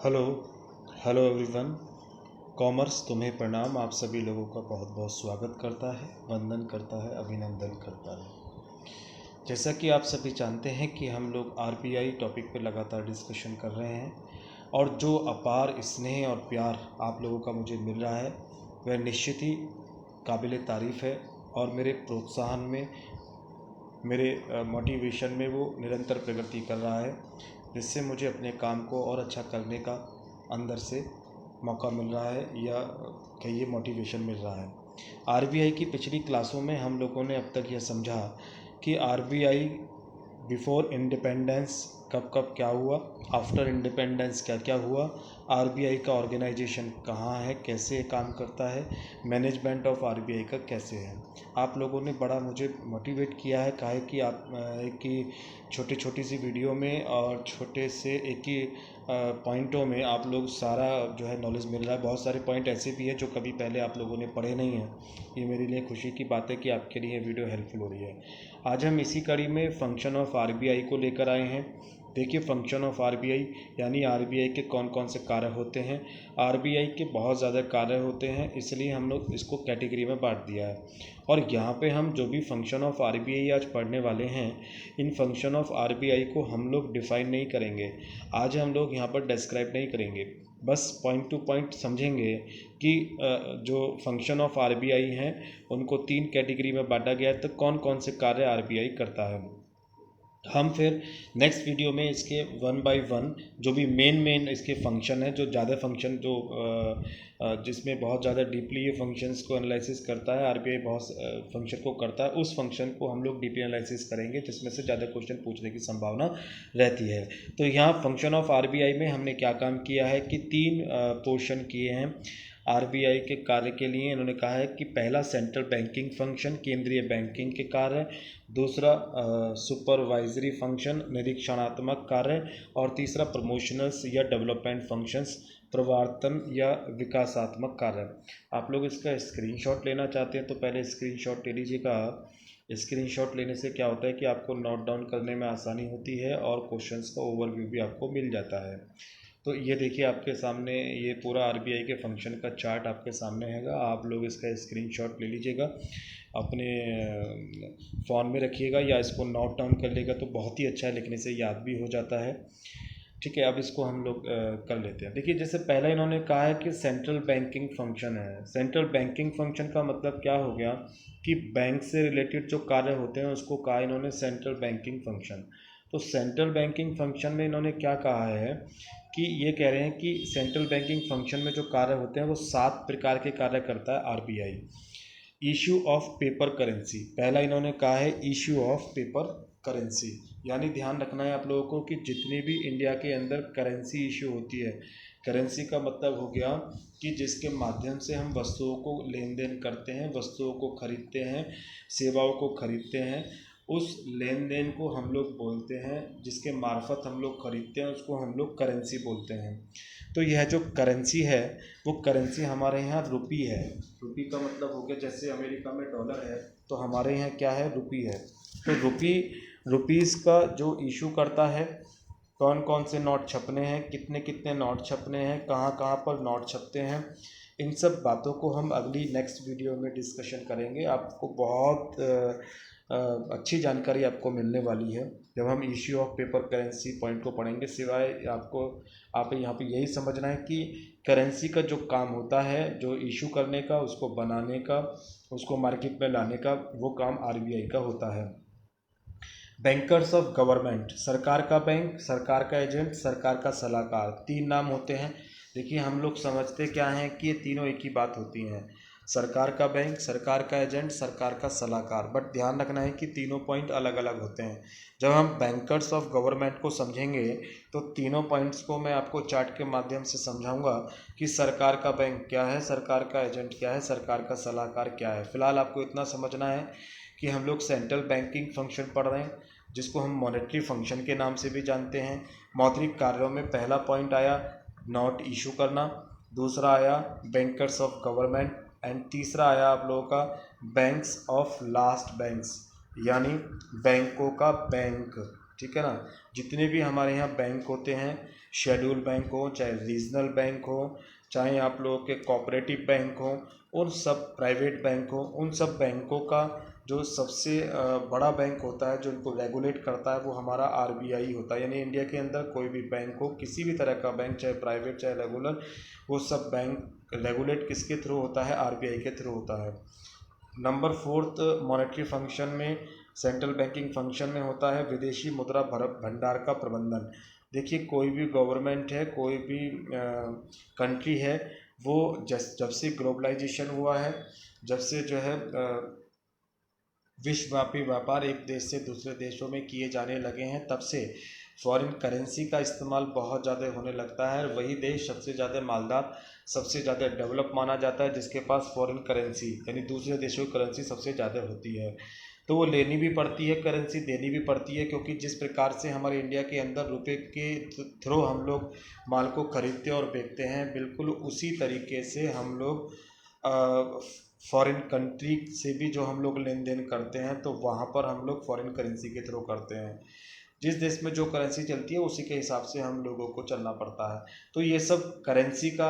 Hello hello everyone. Commerce तुम्हें प्रणाम। आप सभी लोगों का बहुत बहुत स्वागत करता है, वंदन करता है, अभिनंदन करता है। जैसा कि आप सभी जानते हैं कि हम लोग आरबीआई टॉपिक पर लगातार डिस्कशन कर रहे हैं और जो अपार स्नेह और प्यार आप लोगों का मुझे मिल रहा है वह निश्चित ही काबिल तारीफ़ है और मेरे प्रोत्साहन में, मेरे मोटिवेशन में वो निरंतर प्रगति कर रहा है, जिससे मुझे अपने काम को और अच्छा करने का अंदर से मौका मिल रहा है या कहिए मोटिवेशन मिल रहा है। आरबीआई की पिछली क्लासों में हम लोगों ने अब तक यह समझा कि आरबीआई बिफोर इंडिपेंडेंस कब कब क्या हुआ, आफ्टर इंडिपेंडेंस क्या क्या हुआ, आरबीआई का ऑर्गेनाइजेशन कहाँ है, कैसे काम करता है, मैनेजमेंट ऑफ आरबीआई का कैसे है। आप लोगों ने बड़ा मुझे मोटिवेट किया है, कहा है कि आप एक ही छोटी छोटी सी वीडियो में और छोटे से एक ही पॉइंटों में आप लोग सारा जो है नॉलेज मिल रहा है। बहुत सारे पॉइंट ऐसे भी हैं जो कभी पहले आप लोगों ने पढ़े नहीं हैं। ये मेरे लिए खुशी की बात है कि आपके लिए वीडियो हेल्पफुल हो रही है। आज हम इसी कड़ी में फंक्शन ऑफ आरबीआई को लेकर आए हैं। देखिए, फंक्शन ऑफ आरबीआई यानी आरबीआई के कौन कौन से कार्य होते हैं। आरबीआई के बहुत ज़्यादा कार्य होते हैं, इसलिए हम लोग इसको कैटेगरी में बांट दिया है। और यहाँ पे हम जो भी फंक्शन ऑफ आरबीआई आज पढ़ने वाले हैं, इन फंक्शन ऑफ आरबीआई को हम लोग डिफ़ाइन नहीं करेंगे। आज हम लोग यहाँ पर डिस्क्राइब नहीं करेंगे, बस पॉइंट टू पॉइंट समझेंगे कि जो फंक्शन ऑफ आरबीआई हैं उनको 3 कैटेगरी में बांटा गया है, तो कौन कौन से कार्य आरबीआई करता है। हम फिर नेक्स्ट वीडियो में इसके वन बाय वन जो भी मेन इसके फंक्शन है, जो ज़्यादा फंक्शन जो जिसमें बहुत ज़्यादा डीपली ये फंक्शंस को एनालिसिस करता है, आरबीआई बहुत फंक्शन को करता है, उस फंक्शन को हम लोग डीपली एनालिसिस करेंगे, जिसमें से ज़्यादा क्वेश्चन पूछने की संभावना रहती है। तो यहाँ फंक्शन ऑफ आरबीआई में हमने क्या काम किया है कि 3 पोर्शन किए हैं आरबीआई के कार्य के लिए। इन्होंने कहा है कि पहला सेंट्रल बैंकिंग फंक्शन, केंद्रीय बैंकिंग के कार्य, दूसरा सुपरवाइजरी फंक्शन, निरीक्षणात्मक कार्य, और तीसरा प्रमोशनल्स या डेवलपमेंट फंक्शंस, प्रवर्तन या विकासात्मक कार्य। आप लोग इसका स्क्रीनशॉट लेना चाहते हैं तो पहले स्क्रीनशॉट ले लीजिएगा। स्क्रीनशॉट लेने से क्या होता है कि आपको नोट डाउन करने में आसानी होती है और क्वेश्चंस का ओवरव्यू भी आपको मिल जाता है। तो ये देखिए, आपके सामने ये पूरा आरबीआई के फंक्शन का चार्ट आपके सामने हैगा। आप लोग इसका स्क्रीनशॉट ले लीजिएगा, अपने फ़ोन में रखिएगा या इसको नोट डाउन कर लेगा तो बहुत ही अच्छा है, लिखने से याद भी हो जाता है। ठीक है, अब इसको हम लोग कर लेते हैं। देखिए, जैसे पहला इन्होंने कहा है कि सेंट्रल बैंकिंग फंक्शन है। सेंट्रल बैंकिंग फंक्शन का मतलब क्या हो गया कि बैंक से रिलेटेड जो कार्य होते हैं उसको कहा इन्होंने सेंट्रल बैंकिंग फंक्शन। तो सेंट्रल बैंकिंग फंक्शन में इन्होंने क्या कहा है कि ये कह रहे हैं कि सेंट्रल बैंकिंग फंक्शन में जो कार्य होते हैं वो 7 प्रकार के कार्य करता है RBI. Issue of paper currency, पहला इन्होंने कहा है इशू ऑफ पेपर करेंसी, यानी ध्यान रखना है आप लोगों को कि जितनी भी इंडिया के अंदर करेंसी इशू होती है, करेंसी का मतलब हो गया कि जिसके माध्यम से हम वस्तुओं को लेन देन करते हैं, वस्तुओं को खरीदते हैं, सेवाओं को खरीदते हैं, उस लेन देन को हम लोग बोलते हैं, जिसके मार्फत हम लोग खरीदते हैं उसको हम लोग करेंसी बोलते हैं। तो यह जो करेंसी है वो करेंसी हमारे यहाँ रुपी है। रुपी का मतलब हो गया, जैसे अमेरिका में डॉलर है तो हमारे यहाँ क्या है, रुपी है। तो रुपीज़ का जो इशू करता है, कौन कौन से नोट छपने हैं, कितने कितने नोट छपने हैं, कहाँ कहाँ पर नोट छपते हैं, इन सब बातों को हम अगली नेक्स्ट वीडियो में डिस्कशन करेंगे। आपको बहुत अच्छी जानकारी आपको मिलने वाली है जब हम issue of paper currency point को पढ़ेंगे। सिवाय आप यहाँ पे यही समझना है कि करेंसी का जो काम होता है, जो इशू करने का, उसको बनाने का, उसको मार्केट में लाने का, वो काम आरबीआई का होता है। बैंकर्स ऑफ गवर्नमेंट, सरकार का बैंक, सरकार का एजेंट, सरकार का सलाहकार, 3 नाम होते हैं। देखिए, हम लोग समझते क्या हैं कि ये तीनों एक ही बात होती हैं, सरकार का बैंक, सरकार का एजेंट, सरकार का सलाहकार। बट ध्यान रखना है कि तीनों पॉइंट अलग अलग होते हैं। जब हम बैंकर्स ऑफ गवर्नमेंट को समझेंगे तो तीनों पॉइंट्स को मैं आपको चार्ट के माध्यम से समझाऊंगा कि सरकार का बैंक क्या है, सरकार का एजेंट क्या है, सरकार का सलाहकार क्या है। फिलहाल आपको इतना समझना है कि हम लोग सेंट्रल बैंकिंग फंक्शन पढ़ रहे हैं, जिसको हम मॉनेटरी फंक्शन के नाम से भी जानते हैं। मौद्रिक कार्यों में पहला पॉइंट आया नोट इशू करना, दूसरा आया बैंकर्स ऑफ गवर्नमेंट, एंड तीसरा आया आप लोगों का बैंक्स ऑफ लास्ट बैंक्स, यानी बैंकों का बैंक। ठीक है ना। जितने भी हमारे यहाँ बैंक होते हैं, शेड्यूल बैंक हो, चाहे रीजनल बैंक हो, चाहे आप लोगों के कोऑपरेटिव बैंक हो, उन सब प्राइवेट बैंक हो, उन सब बैंकों का जो सबसे बड़ा बैंक होता है जो इनको रेगुलेट करता है वो हमारा आरबीआई होता है। यानी इंडिया के अंदर कोई भी बैंक हो, किसी भी तरह का बैंक, चाहे प्राइवेट चाहे रेगुलर, वो सब बैंक रेगुलेट किसके थ्रू होता है? आरबीआई के थ्रू होता है। नंबर फोर्थ, मॉनेटरी फंक्शन में, सेंट्रल बैंकिंग फंक्शन में होता है विदेशी मुद्रा भंडार का प्रबंधन। देखिए, कोई भी गवर्नमेंट है, कोई भी कंट्री है, वो जब से ग्लोबलाइजेशन हुआ है, जब से जो है विश्वव्यापी व्यापार एक देश से दूसरे देशों में किए जाने लगे हैं, तब से फॉरेन करेंसी का इस्तेमाल बहुत ज़्यादा होने लगता है। वही देश सबसे ज़्यादा मालदार, सबसे ज़्यादा डेवलप माना जाता है जिसके पास फॉरेन करेंसी यानी दूसरे देशों की करेंसी सबसे ज़्यादा होती है। तो वो लेनी भी पड़ती है करेंसी, देनी भी पड़ती है, क्योंकि जिस प्रकार से हमारे इंडिया के अंदर रुपए के थ्रू हम लोग माल को खरीदते और बेचते हैं, बिल्कुल उसी तरीके से हम लोग फॉरेन कंट्री से भी जो हम लोग लेन देन करते हैं तो वहाँ पर हम लोग फॉरेन करेंसी के थ्रू करते हैं। जिस देश में जो करेंसी चलती है उसी के हिसाब से हम लोगों को चलना पड़ता है। तो ये सब करेंसी का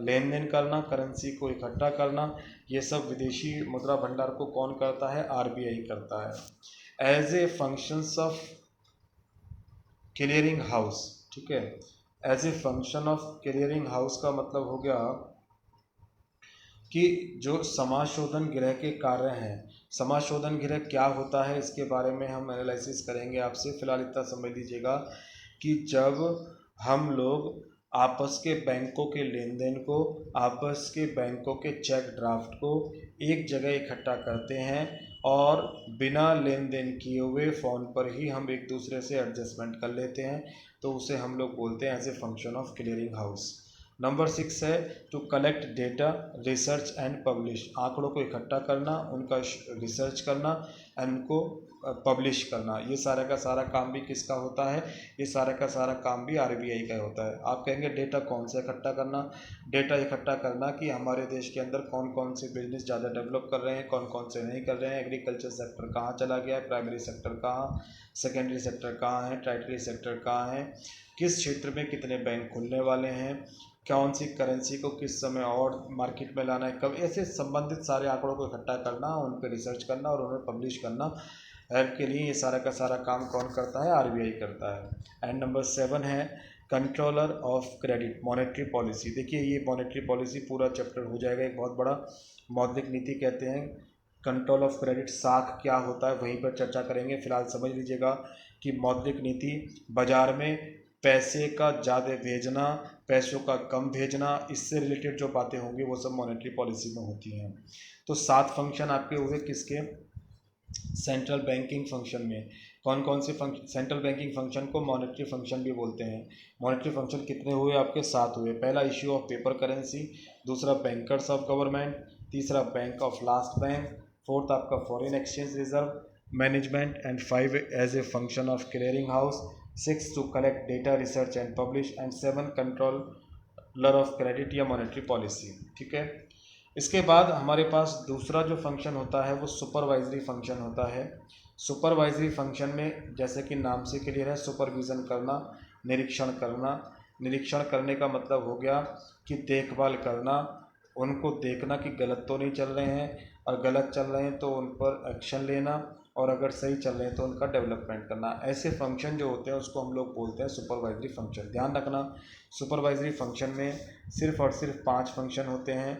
लेन देन करना, करेंसी को इकट्ठा करना, ये सब विदेशी मुद्रा भंडार को कौन करता है? आरबीआई करता है। As a functions of clearing house, ठीक है। As a function of clearing house का मतलब हो गया कि जो समाशोधन गृह के कार्य हैं, समाशोधन गृह क्या होता है इसके बारे में हम एनालिसिस करेंगे आपसे। फिलहाल इतना समझ लीजिएगा कि जब हम लोग आपस के बैंकों के लेन देन को, आपस के बैंकों के चेक ड्राफ्ट को एक जगह इकट्ठा करते हैं और बिना लेन देन किए हुए फ़ोन पर ही हम एक दूसरे से एडजस्टमेंट कर लेते हैं, तो उसे हम लोग बोलते हैं as a function of clearing house. Number 6 है to collect data, research and publish. आंकड़ों को इकट्ठा करना, उनका रिसर्च करना एंड उनको पब्लिश करना। ये सारा का सारा काम भी किसका होता है? ये सारा का सारा काम भी आरबीआई का होता है। आप कहेंगे डेटा कौन सा इकट्ठा करना? डेटा इकट्ठा करना कि हमारे देश के अंदर कौन कौन से बिजनेस ज़्यादा डेवलप कर रहे हैं, कौन कौन से नहीं कर रहे हैं, एग्रीकल्चर सेक्टर कहाँ चला गया है, प्राइमरी सेक्टर कहाँ, सेकेंडरी सेक्टर कहाँ है, टर्टियरी सेक्टर कहाँ है, किस क्षेत्र में कितने बैंक खुलने वाले हैं, कौन सी करेंसी को किस समय और मार्केट में लाना है, कब, ऐसे संबंधित सारे आंकड़ों को इकट्ठा करना, उन पर रिसर्च करना और उन्हें पब्लिश करना ऐप के लिए ये सारा का सारा काम कौन करता है? आरबीआई करता है। एंड नंबर 7 है controller of credit, monetary policy. देखिए, ये मॉनेटरी पॉलिसी पूरा चैप्टर हो जाएगा, एक बहुत बड़ा। मौद्रिक नीति कहते हैं, कंट्रोल ऑफ क्रेडिट साख क्या होता है वहीं पर चर्चा करेंगे। फिलहाल समझ लीजिएगा कि मौद्रिक नीति बाजार में पैसे का ज़्यादा भेजना, पैसों का कम भेजना, इससे रिलेटेड जो बातें होंगी वो सब मॉनेटरी पॉलिसी में होती हैं। तो 7 फंक्शन आपके हुए किसके? सेंट्रल बैंकिंग फंक्शन में। कौन कौन से फंक्शन? सेंट्रल बैंकिंग फंक्शन को मॉनेटरी फंक्शन भी बोलते हैं। मॉनेटरी फंक्शन कितने हुए आपके? 7 हुए। पहला इश्यू ऑफ पेपर करेंसी, दूसरा बैंकर्स ऑफ गवर्नमेंट, तीसरा bank of last bank, fourth आपका foreign exchange reserve management, and 5 as a function of clearing house, 6 to collect data, research and publish, and 7 controller of credit या monetary policy. ठीक है। इसके बाद हमारे पास दूसरा जो फंक्शन होता है वो सुपरवाइजरी फंक्शन होता है। सुपरवाइजरी फंक्शन में जैसे कि नाम से क्लियर है, सुपरविज़न करना, निरीक्षण करना। निरीक्षण करने का मतलब हो गया कि देखभाल करना, उनको देखना कि गलत तो नहीं चल रहे हैं, और गलत चल रहे हैं तो उन पर एक्शन लेना, और अगर सही चल रहे हैं तो उनका डेवलपमेंट करना। ऐसे फंक्शन जो होते हैं उसको हम लोग बोलते हैं सुपरवाइजरी फंक्शन। ध्यान रखना, सुपरवाइजरी फंक्शन में सिर्फ और सिर्फ 5 फंक्शन होते हैं।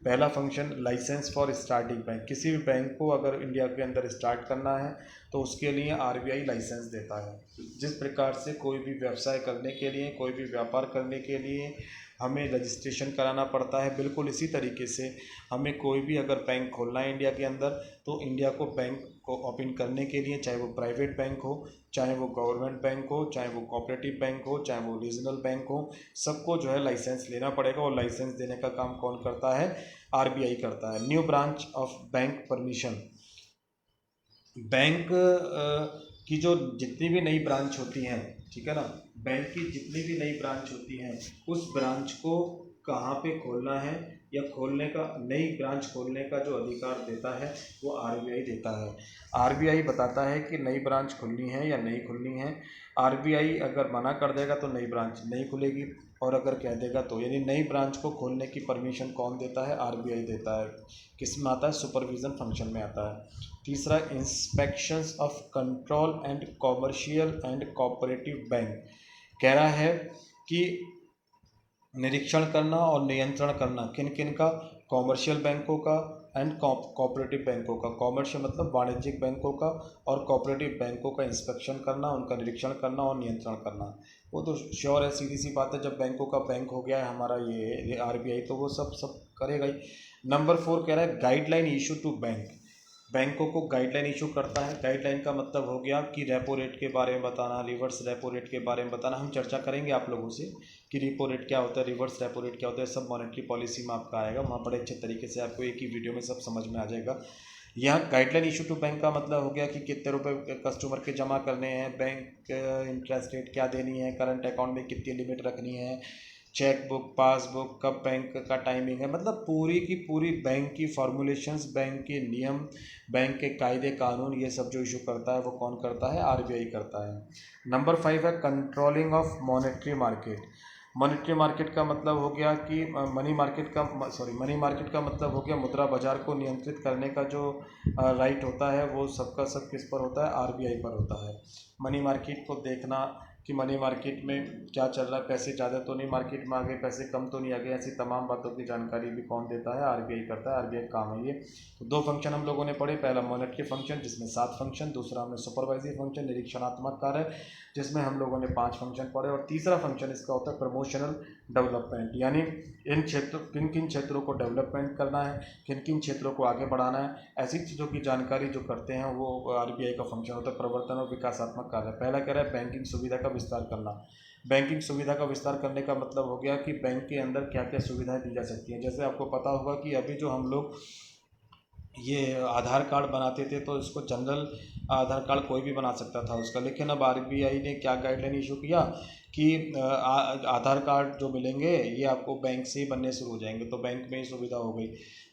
पहला function licence for starting bank. किसी भी बैंक को अगर इंडिया के अंदर स्टार्ट करना है तो उसके लिए आरबीआई लाइसेंस देता है। जिस प्रकार से कोई भी व्यवसाय करने के लिए, कोई भी व्यापार करने के लिए हमें रजिस्ट्रेशन कराना पड़ता है, बिल्कुल इसी तरीके से हमें कोई भी अगर बैंक खोलना है इंडिया के अंदर, तो इंडिया को बैंक को ओपन करने के लिए, चाहे वो प्राइवेट बैंक हो, चाहे वो गवर्नमेंट बैंक हो, चाहे वो कोऑपरेटिव बैंक हो, चाहे वो रीजनल बैंक हो, सबको जो है लाइसेंस लेना पड़ेगा। और लाइसेंस देने का काम कौन करता है? आरबीआई करता है। New branch of bank permission. Bank की जो जितनी भी नई ब्रांच होती हैं, ठीक है ना, बैंक की जितनी भी नई ब्रांच होती हैं उस ब्रांच को कहाँ पे खोलना है या खोलने का, नई ब्रांच खोलने का जो अधिकार देता है वो आरबीआई देता है। आरबीआई बताता है कि नई ब्रांच खुलनी है या नहीं खुलनी है। आरबीआई अगर मना कर देगा तो नई ब्रांच नहीं खुलेगी, और अगर कह देगा तो, यानी नई ब्रांच को खोलने की परमिशन कौन देता है? आरबीआई देता है। किस में आता है? सुपरविजन फंक्शन में आता है। तीसरा, inspections of control and commercial and cooperative bank, कह रहा है कि निरीक्षण करना और नियंत्रण करना किन किन का? कॉमर्शियल बैंकों का एंड कोऑपरेटिव बैंकों का। कॉमर्शियल मतलब वाणिज्यिक बैंकों का, और कोऑपरेटिव बैंकों का इंस्पेक्शन करना, उनका निरीक्षण करना और नियंत्रण करना। वो तो श्योर है, सीधी सी बात है, जब बैंकों का बैंक हो गया है हमारा ये आरबीआई, तो वो सब करेगा ही। नंबर 4 कह रहा है गाइडलाइन इशू टू बैंक, बैंकों को गाइडलाइन इशू करता है। गाइडलाइन का मतलब हो गया कि रेपो रेट के बारे में बताना, रिवर्स रेपो रेट के बारे में बताना। हम चर्चा करेंगे आप लोगों से कि रेपो रेट क्या होता है, रिवर्स रेपो रेट क्या होता है, सब मॉनेटरी पॉलिसी में आपका आएगा, वहाँ बड़े अच्छे तरीके से आपको एक ही वीडियो में सब समझ में आ जाएगा। यहाँ गाइडलाइन इशू टू बैंक का मतलब हो गया कि कितने रुपए कस्टमर के जमा करने हैं, बैंक इंटरेस्ट रेट क्या देनी है, करंट अकाउंट में कितनी लिमिट रखनी है, चेक बुक, पासबुक, कब बैंक का टाइमिंग है, मतलब पूरी की पूरी बैंक की फॉर्मुलेशंस, बैंक के नियम, बैंक के कायदे कानून, ये सब जो इशू करता है वो कौन करता है? आरबीआई करता है। नंबर 5 है controlling of monetary market. Monetary market का मतलब हो गया कि मनी मार्केट का मतलब हो गया मुद्रा बाजार को नियंत्रित करने का जो राइट होता है, वो सबका सब किस पर होता है? आरबीआई पर होता है। मनी मार्केट को देखना कि मनी मार्केट में क्या चल रहा है, पैसे ज़्यादा तो नहीं मार्केट में आ गए, पैसे कम तो नहीं आ गए, ऐसी तमाम बातों की जानकारी भी कौन देता है? आरबीआई करता है। आरबीआई काम है ये। तो 2 फंक्शन हम लोगों ने पढ़े, पहला मॉनेटरी फंक्शन जिसमें 7 फंक्शन, दूसरा हमने सुपरवाइजरी फंक्शन निरीक्षणात्मक कार्य जिसमें हम लोगों ने 5 फंक्शन पढ़े, और तीसरा फंक्शन इसका होता है प्रमोशनल डेवलपमेंट, यानी इन क्षेत्रों, किन किन क्षेत्रों को डेवलपमेंट करना है, किन किन क्षेत्रों को आगे बढ़ाना है, ऐसी चीज़ों की जानकारी जो करते हैं वो आरबीआई का फंक्शन होता है। प्रवर्तन और विकासात्मक कार्य, पहला कह रहा है बैंकिंग सुविधा का विस्तार करना। बैंकिंग सुविधा का विस्तार करने का मतलब हो गया कि बैंक के अंदर क्या क्या सुविधाएं दी जा सकती हैं। जैसे आपको पता होगा कि अभी जो हम लोग ये आधार कार्ड बनाते थे, तो इसको जनरल आधार कार्ड कोई भी बना सकता था उसका, लेकिन अब आरबीआई ने क्या गाइडलाइन इशू किया कि आधार कार्ड जो मिलेंगे ये आपको बैंक से ही बनने शुरू हो जाएंगे, तो बैंक में ही सुविधा हो गई।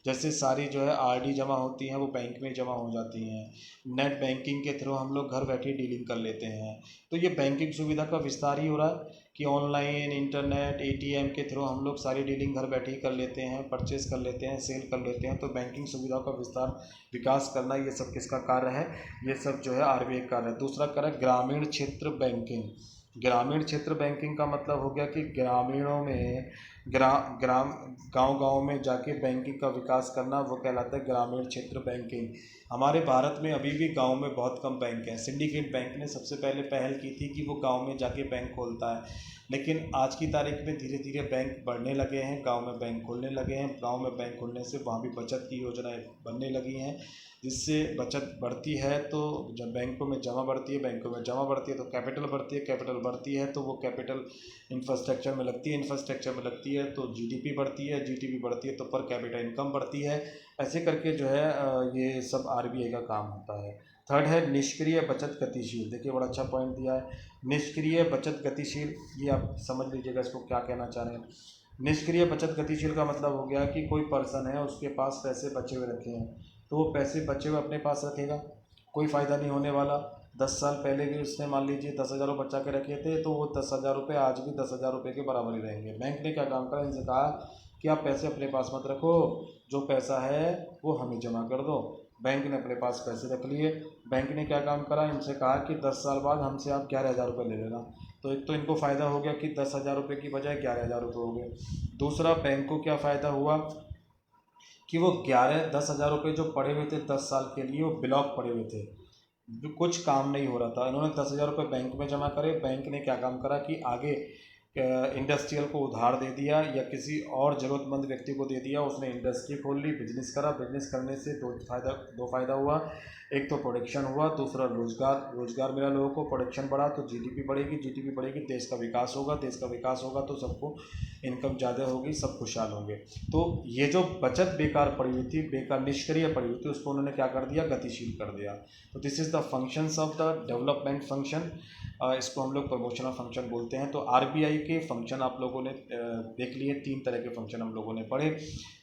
जैसे सारी जो है आरडी जमा होती हैं वो बैंक में जमा हो जाती हैं, नेट बैंकिंग के थ्रू हम लोग घर बैठे डीलिंग कर लेते हैं। तो ये बैंकिंग सुविधा का विस्तार ही हो रहा है कि ऑनलाइन, इंटरनेट, एटीएम के थ्रू हम लोग सारी डीलिंग घर बैठे ही कर लेते हैं, परचेज कर लेते हैं, सेल कर लेते हैं। तो बैंकिंग सुविधाओं का विस्तार, विकास करना, ये सब किसका कार्य है? ये सब जो है आरबीआई का कार्य है। दूसरा कार्य ग्रामीण क्षेत्र बैंकिंग। ग्रामीण क्षेत्र बैंकिंग का मतलब हो गया कि ग्रामीणों में ग्राम गांव में जाके बैंकिंग का विकास करना, वो कहलाता है ग्रामीण क्षेत्र बैंकिंग। हमारे भारत में अभी भी गांव में बहुत कम बैंक हैं। सिंडिकेट बैंक ने सबसे पहले पहल की थी कि वो गांव में जाके बैंक खोलता है, लेकिन आज की तारीख में धीरे धीरे बैंक बढ़ने लगे हैं, गांव में बैंक खुलने लगे हैं। गांव में बैंक खुलने से वहाँ भी बचत की योजनाएं बनने लगी हैं, जिससे बचत बढ़ती है। तो जब बैंकों में जमा बढ़ती है, बैंकों में जमा बढ़ती है तो कैपिटल बढ़ती है, कैपिटल बढ़ती है तो वो कैपिटल इंफ्रास्ट्रक्चर में लगती है, इंफ्रास्ट्रक्चर में लगती है तो जीडीपी बढ़ती है, जीडीपी बढ़ती है तो पर कैपिटा इनकम बढ़ती है। ऐसे करके जो है ये सब आरबीआई का काम होता है। थर्ड है निष्क्रिय बचत गतिशील। देखिए बड़ा अच्छा पॉइंट दिया है, निष्क्रिय बचत गतिशील, ये आप समझ लीजिएगा इसको क्या कहना चाह रहे हैं। निष्क्रिय बचत गतिशील का मतलब हो गया कि कोई पर्सन है, उसके पास पैसे बचे हुए रखे हैं, तो वो पैसे बचे हुए अपने पास रखेगा, कोई फ़ायदा नहीं होने वाला। 10 साल पहले भी उसने मान लीजिए 10,000 रुपये बचा के रखे थे, तो वो 10,000 रुपये आज भी 10,000 रुपये के बराबर ही रहेंगे। बैंक ने क्या काम करा, इनसे कहा कि आप पैसे अपने पास मत रखो, जो पैसा है वो हमें जमा कर दो। बैंक ने अपने पास पैसे रख लिए। बैंक ने क्या काम करा, इनसे कहा कि 10 साल बाद हमसे आप 11,000 रुपये ले लेना। तो एक तो इनको फ़ायदा हो गया कि 10,000 रुपये की बजाय 11,000 रुपये हो गए। दूसरा, बैंक को क्या फ़ायदा हुआ कि वो 10,000 रुपये जो पड़े हुए थे 10 साल के लिए, वो ब्लॉक पड़े हुए थे, कुछ काम नहीं हो रहा था। इन्होंने 10,000 रुपये बैंक में जमा करे। बैंक ने क्या काम करा कि आगे इंडस्ट्रियल को उधार दे दिया या किसी और ज़रूरतमंद व्यक्ति को दे दिया, उसने इंडस्ट्री खोल ली, बिजनेस करा। बिजनेस करने से दो फायदा हुआ, एक तो प्रोडक्शन हुआ, दूसरा रोजगार मिला लोगों को। प्रोडक्शन बढ़ा तो जीडीपी बढ़ेगी, जीडीपी बढ़ेगी, देश का विकास होगा, देश का विकास होगा तो सबको इनकम ज़्यादा होगी, सब खुशहाल होंगे। तो ये जो बचत बेकार पड़ी हुई थी, बेकार निष्क्रिय पड़ी हुई थी, उसको उन्होंने क्या कर दिया, गतिशील कर दिया। तो this is the functions of the development function. इसको हम लोग प्रमोशनल फंक्शन बोलते हैं। तो आरबीआई के फंक्शन आप लोगों ने देख लिए, 3 तरह के फंक्शन हम लोगों ने पढ़े,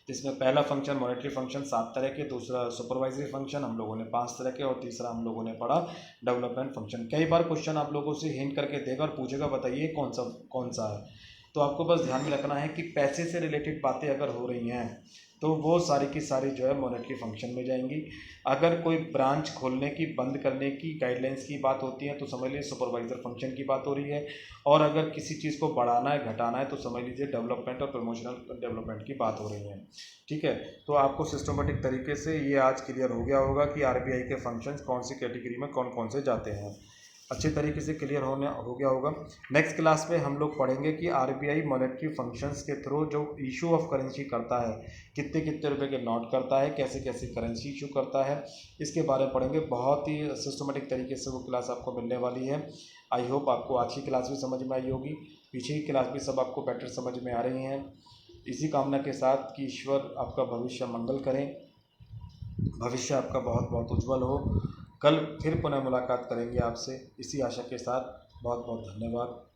जिसमें पहला फंक्शन मॉनेटरी फंक्शन 7 तरह के, दूसरा सुपरवाइजरी फंक्शन हम लोगों ने 5 तरह के, और तीसरा हम लोगों ने पढ़ा डेवलपमेंट फंक्शन। कई बार क्वेश्चन आप लोगों से हिंट करके देगा और पूछेगा बताइए कौन सा है। तो आपको बस ध्यान में रखना है कि पैसे से रिलेटेड बातें अगर हो रही हैं तो वो सारी की सारी जो है मॉनेटरी फंक्शन में जाएंगी। अगर कोई ब्रांच खोलने की बंद करने की गाइडलाइंस की बात होती है तो समझ लीजिए सुपरवाइजर फंक्शन की बात हो रही है, और अगर किसी चीज़ को बढ़ाना है घटाना है तो समझ लीजिए डेवलपमेंट और प्रमोशनल डेवलपमेंट की बात हो रही है। ठीक है, तो आपको सिस्टमेटिक तरीके से ये आज क्लियर हो गया होगा कि आरबीआई के फंक्शंस कौन सी कैटेगरी में कौन कौन से जाते हैं, अच्छे तरीके से क्लियर हो गया होगा। नेक्स्ट क्लास में हम लोग पढ़ेंगे कि आरबीआई मॉनेटरी फंक्शंस के थ्रू जो इशू ऑफ करेंसी करता है, कितने कितने रुपए के नोट करता है, कैसे कैसे करेंसी इशू करता है, इसके बारे में पढ़ेंगे। बहुत ही सिस्टमेटिक तरीके से वो क्लास आपको मिलने वाली है। आई होप आपको आज की क्लास भी समझ में आई होगी, पीछे की क्लास भी सब आपको बेटर समझ में आ रही हैं। इसी कामना के साथ कि ईश्वर आपका भविष्य मंगल करें, भविष्य आपका बहुत बहुत उज्जवल हो। कल फिर पुनः मुलाकात करेंगे आपसे, इसी आशा के साथ। बहुत बहुत धन्यवाद।